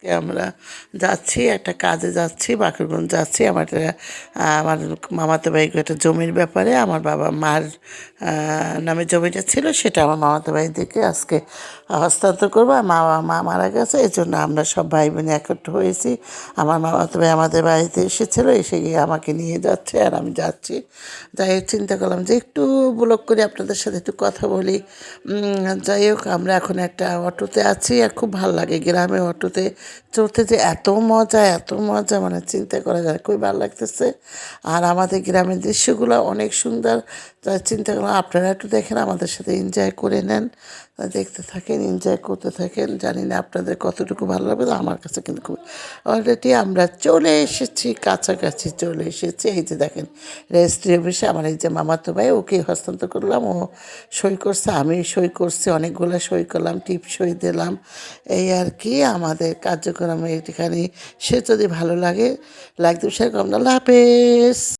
আমরা যাচ্ছি, একটা কাজে যাচ্ছি, বাকেরগঞ্জ যাচ্ছি। আমার মামাতো ভাই একটা জমির ব্যাপারে আমার মার নামে জমিটা ছিল, সেটা আমার মামাতো ভাইদেরকে আজকে হস্তান্তর করবো। আর মা মারা গেছে, এই জন্য আমরা সব ভাই বোন একত্র হয়েছি। আমার মামাতো ভাই আমাদের বাড়িতে এসেছিলো, এসে গিয়ে আমাকে নিয়ে যাচ্ছে আর আমি যাচ্ছি। যাই হোক, চিন্তা করলাম যে একটু ব্লগ করে আপনাদের সাথে একটু কথা বলি। যাই হোক, আমরা এখন একটা অটোতে আছি আর খুব ভালো লাগে গ্রামে অটোতে চড়তে, যে এত মজা মানে চিন্তা করা যায়, খুবই ভালো লাগতেছে। আর আমাদের গ্রামের দৃশ্যগুলো অনেক সুন্দর। তাই চিন্তা করলাম আপনারা একটু দেখেন, আমাদের সাথে এনজয় করে নেন, দেখতে থাকেন, এনজয় করতে থাকেন। জানি না আপনাদের কতটুকু ভালো লাগবে, আমার কাছে কিন্তু খুব। অলরেডি আমরা চলে এসেছি, কাছাকাছি চলে এসেছি। এই যে দেখেন, রেজিস্ট্রি অফিসে আমার এই যে মামাতো ভাই, ওকে হস্তান্তর করলাম, ও সই করছে, আমি সই করছি, অনেকগুলো সই করলাম, টিপ সই দিলাম। এই আর কি আমাদের কার্যক্রম এখানে। সে যদি ভালো লাগে লাইক দিন, শেয়ার করুন। আল্লাহ হাফেজ।